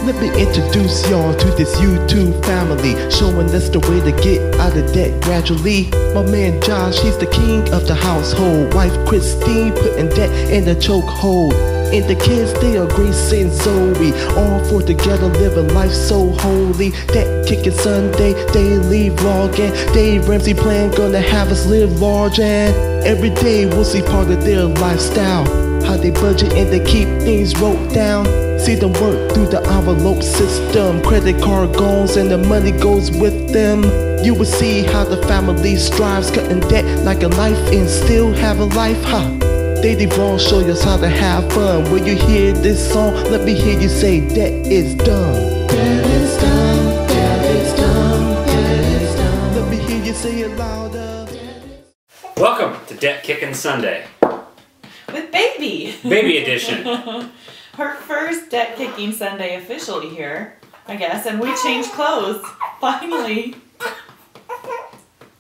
Let me introduce y'all to this YouTube family, showing us the way to get out of debt gradually. My man Josh, he's the king of the household. Wife Christine putting debt in the chokehold. And the kids, they are Grace and Zoe, all four together living life so holy. Debt Kickin Sunday, daily vlogging. Dave Ramsey plan gonna have us live large, and every day we'll see part of their lifestyle, how they budget and they keep things wrote down. See them work through the envelope system, credit card goes and the money goes with them. You will see how the family strives, cutting debt like a knife and still have a life, huh? They vlog show us how to have fun. When you hear this song, let me hear you say debt is done. Debt is done, debt is done, debt is done. Let me hear you say it louder. Welcome to Debt Kickin Sunday. With Baby. Baby edition. Her first Debt Kicking Sunday officially here, I guess, and we changed clothes, finally.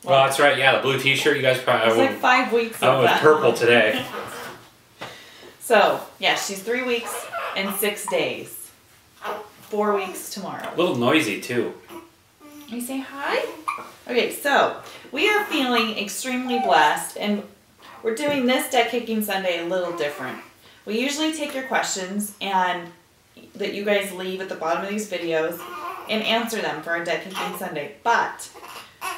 Well, that's right, yeah, the blue t-shirt, you guys probably... It's like 5 weeks of was that. purple today. So, yeah, she's 3 weeks and 6 days. 4 weeks tomorrow. A little noisy, too. Can you say hi? Okay, so, we are feeling extremely blessed, and we're doing this Debt Kicking Sunday a little different. We usually take your questions and that you guys leave at the bottom of these videos and answer them for our Debt Kicking Sunday. But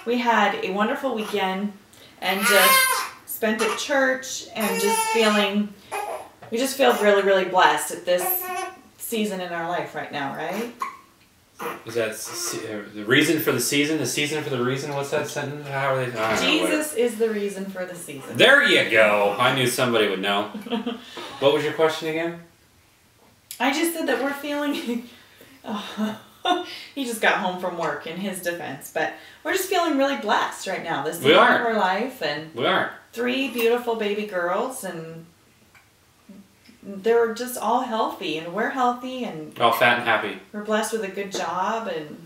we had a wonderful weekend and just spent at church and we just feel really, really blessed at this season in our life right now, right? Is that the reason for the season? The season for the reason? What's that sentence? How are they? Jesus is the reason for the season. There you go. I knew somebody would know. What was your question again? I just said that we're feeling... he just got home from work in his defense, but we're just feeling really blessed right now. This season of our life, and we are 3 beautiful baby girls, and they're just all healthy, and we're healthy, and all fat and happy. We're blessed with a good job and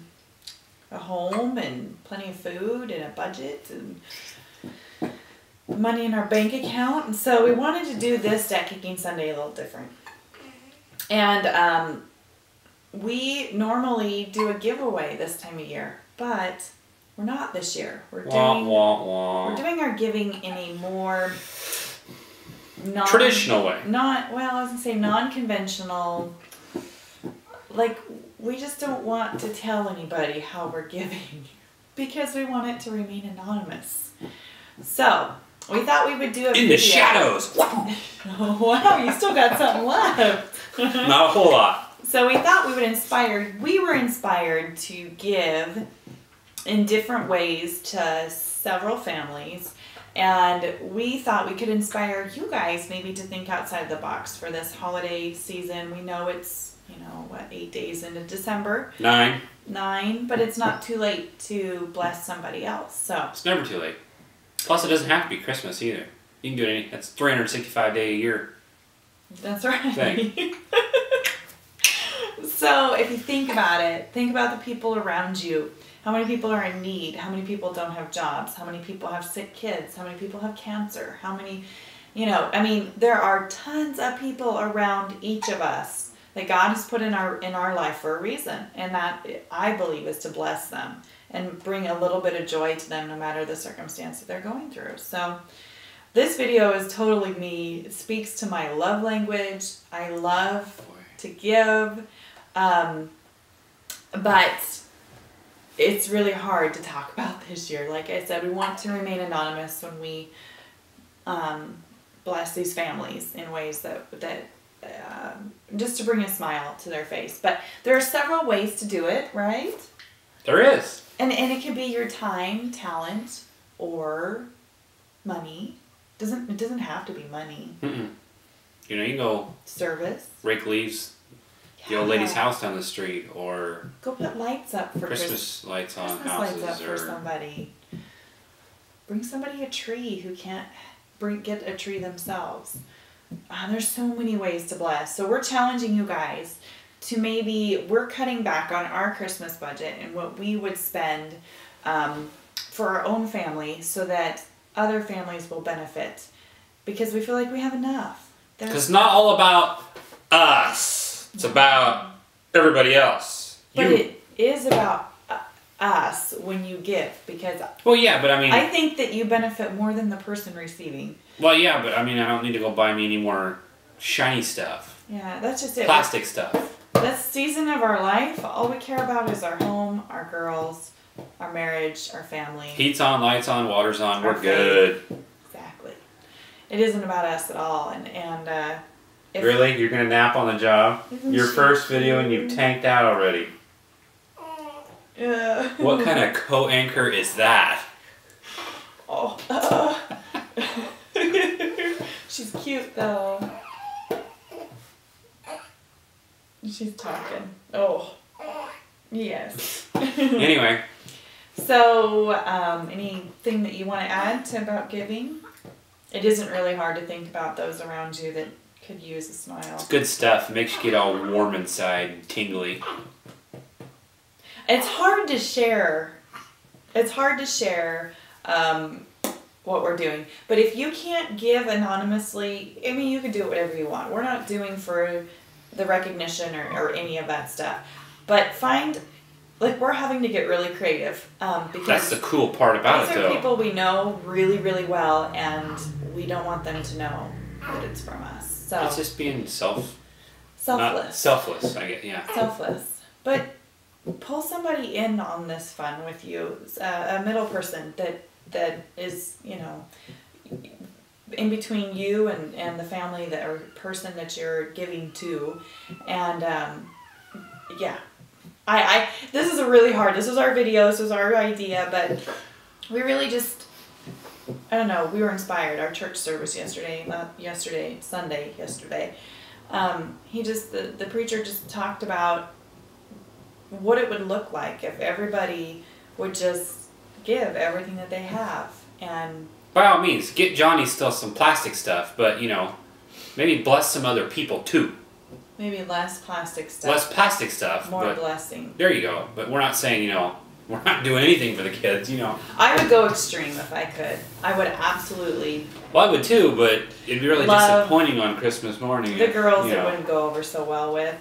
a home and plenty of food and a budget and money in our bank account. And so we wanted to do this Debt Kicking Sunday a little different. And we normally do a giveaway this time of year, but we're not this year. We're doing our giving in a more traditional way. I was gonna say non-conventional. Like, we just don't want to tell anybody how we're giving because we want it to remain anonymous. So we thought we would do a video. In the shadows. Wow, you still got something left. Not a whole lot. So we thought we were inspired to give in different ways to several families, and we thought we could inspire you guys maybe to think outside the box for this holiday season. We know it's, 8 days into December. 9, but it's not too late to bless somebody else. So it's never too late. Plus, it doesn't have to be Christmas either. You can do it that's 365 days a year. That's right. Thing. So if you think about it, think about the people around you. How many people are in need? How many people don't have jobs? How many people have sick kids? How many people have cancer? How many, there are tons of people around each of us that God has put in our life for a reason. And that, I believe, is to bless them and bring a little bit of joy to them no matter the circumstance that they're going through. So this video is totally me. It speaks to my love language. I love to give. But it's really hard to talk about this year. Like I said, we want to remain anonymous when we bless these families in ways that just to bring a smile to their face. But there are several ways to do it, right? There is. And it could be your time, talent, or money. It doesn't have to be money. Mm-mm. You can go service, rake leaves. The old lady's house down the street, or go put lights up for Christmas lights on Christmas houses, lights up for somebody. Bring somebody a tree who can't get a tree themselves. There's so many ways to bless. So we're challenging you guys to we're cutting back on our Christmas budget and what we would spend for our own family so that other families will benefit, because we feel like we have enough. Because it's not all about us. It's about everybody else. But it is about us when you give, because well, yeah, but I mean, I think that you benefit more than the person receiving. Well, yeah, but I mean, I don't need to go buy me any more shiny stuff. Yeah, that's just it. Plastic stuff. This season of our life, all we care about is our home, our girls, our marriage, our family. Heat's on, lights on, water's on. Our We're good. Exactly. It isn't about us at all, and if really, you're gonna nap on the job? Your first video and you've tanked out already. What kind of co-anchor is that? Oh. She's cute though. She's talking. Oh. Yes. Anyway. So, anything that you want to add to about giving? It isn't really hard to think about those around you that could use a smile. It's good stuff. It makes you get all warm inside and tingly. It's hard to share. It's hard to share what we're doing. But if you can't give anonymously, I mean, you can do whatever you want. We're not doing for the recognition or any of that stuff. But find, like, we're having to get really creative. Because that's the cool part about it, though. These are people we know really, really well, and we don't want them to know that it's from us. So it's just being selfless. Selfless, I get, yeah. Selfless. But pull somebody in on this fun with you. A middle person that is, you know, in between you and the family that or person that you're giving to. And yeah. I this is a really hard, this was our video, this was our idea, but we really just, I don't know, we were inspired. Our church service yesterday, Sunday yesterday, the preacher just talked about what it would look like if everybody would just give everything that they have. And by all means, get Johnny still some plastic stuff, but, you know, maybe bless some other people too. maybe less plastic stuff. Less plastic stuff. More blessing. There you go. But we're not saying, you know, we're not doing anything for the kids, you know. I would go extreme if I could. I would absolutely. Well, I would too, but it'd be really disappointing on Christmas morning. The girls it wouldn't go over so well with.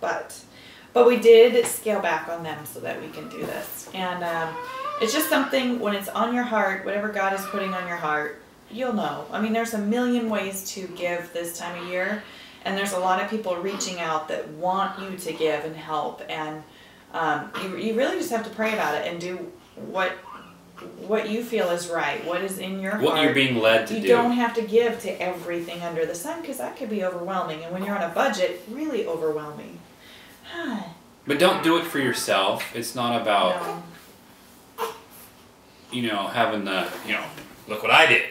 But we did scale back on them so that we can do this. And it's just something, when it's on your heart, whatever God is putting on your heart, you'll know. I mean, there's a million ways to give this time of year. And there's a lot of people reaching out that want you to give and help. And you really just have to pray about it and do what you feel is right, what is in your heart. What you're being led to do. You don't have to give to everything under the sun, because that could be overwhelming. And when you're on a budget, really overwhelming. But don't do it for yourself. It's not about, you know, having the, you know, look what I did.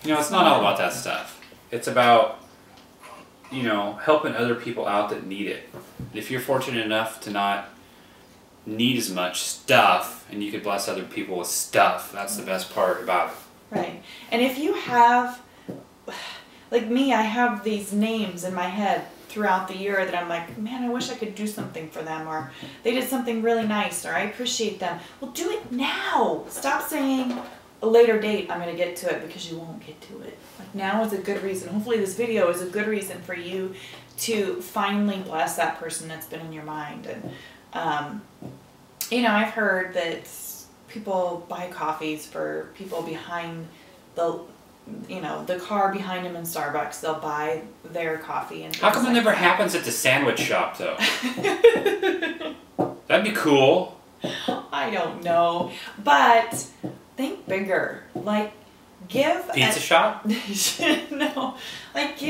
You know, it's not all about that stuff. It's about, you know, helping other people out that need it. If you're fortunate enough to not need as much stuff and you could bless other people with stuff, that's the best part about it. Right. And if you have, like me, I have these names in my head throughout the year that I'm like, man, I wish I could do something for them, or they did something really nice, or I appreciate them. Well, do it now. Stop saying a later date I'm going to get to it, because you won't get to it. Like, now is a good reason. Hopefully this video is a good reason for you to finally bless that person that's been in your mind. And you know, I've heard that people buy coffees for people behind the, you know, the car behind them in Starbucks. They'll buy their coffee. And how come it never happens at the sandwich shop, though? That'd be cool. I don't know, but think bigger. Like, give pizza shop. No, like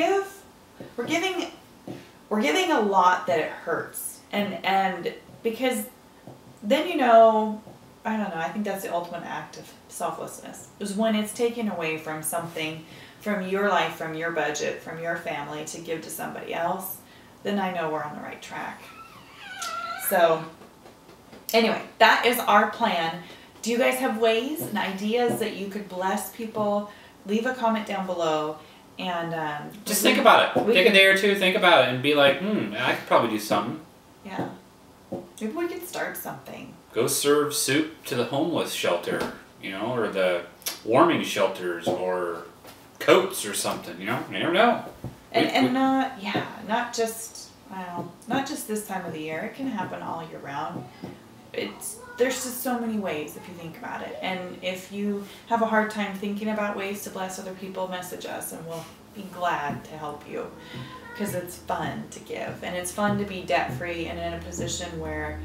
we're giving a lot that it hurts, and because then, you know, I don't know, I think that's the ultimate act of selflessness, is when it's taken away from something, from your life, from your budget, from your family, to give to somebody else. Then I know we're on the right track. So anyway, that is our plan. Do you guys have ways and ideas that you could bless people? Leave a comment down below, and just think about it. Take a day or two, think about it, and be like, I could probably do something. Yeah. Maybe we could start something. Go serve soup to the homeless shelter, you know, or the warming shelters, or coats or something, you know. You never know. And not just Well, not just this time of the year. It can happen all year round. There's just so many ways if you think about it. And if you have a hard time thinking about ways to bless other people, message us and we'll be glad to help you. Because it's fun to give, and it's fun to be debt free and in a position where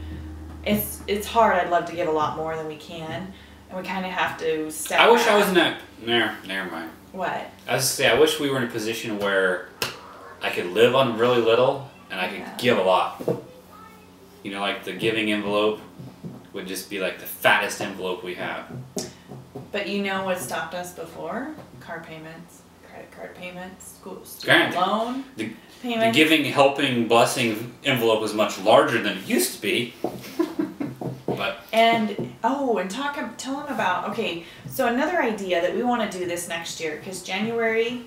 it's hard. I'd love to give a lot more than we can, and we kind of have to step I wish back. I was in that. Never mind. What? I was to say I wish we were in a position where I could live on really little and I could give a lot. You know, like the giving envelope would just be like the fattest envelope we have. But you know what stopped us before? Car payments, credit card payments, student loan The payments. giving, helping, blessing envelope was much larger than it used to be. But And tell them about, okay, so another idea that we want to do this next year, because January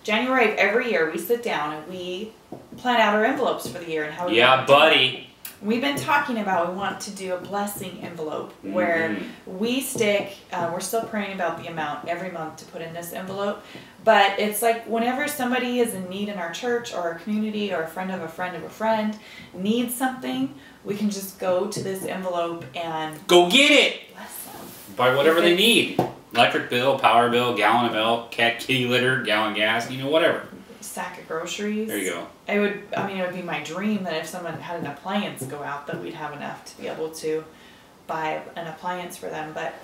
of every year we sit down and we plan out our envelopes for the year and how we want to do it. We've been talking about we want to do a blessing envelope where we stick, we're still praying about the amount every month to put in this envelope, but it's like whenever somebody is in need in our church or our community or a friend of a friend of a friend needs something, we can just go to this envelope and go get it! Bless them. Buy whatever they need. Electric bill, power bill, gallon of milk, kitty litter, gallon of gas, you know, whatever. Sack of groceries. There you go. It would be my dream that if someone had an appliance go out that we'd have enough to be able to buy an appliance for them. But,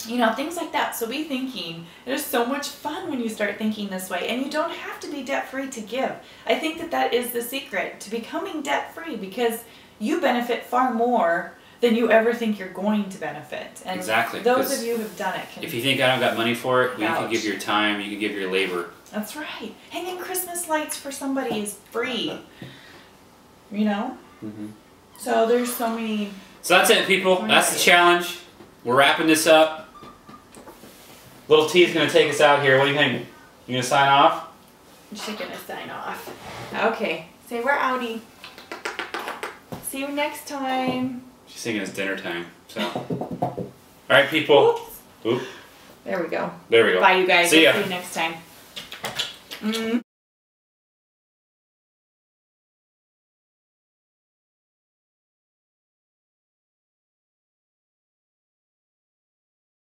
you know, things like that. So be thinking. It is so much fun when you start thinking this way. And you don't have to be debt-free to give. I think that is the secret to becoming debt-free, because you benefit far more than you ever think you're going to benefit. And exactly. Those of you who've done it if you think I don't got money for it, you can vouch. give your time, you can give your labor. That's right. Hanging Christmas lights for somebody is free. You know? So there's so many... So that's it, people. That's the challenge. We're wrapping this up. Little T's going to take us out here. What do you think? You going to sign off? She's going to sign off. Okay. Say we're outie. See you next time. She's thinking it's dinner time. So, all right, people. Oops. Oop. There we go. There we go. Bye, you guys. See ya. See you next time.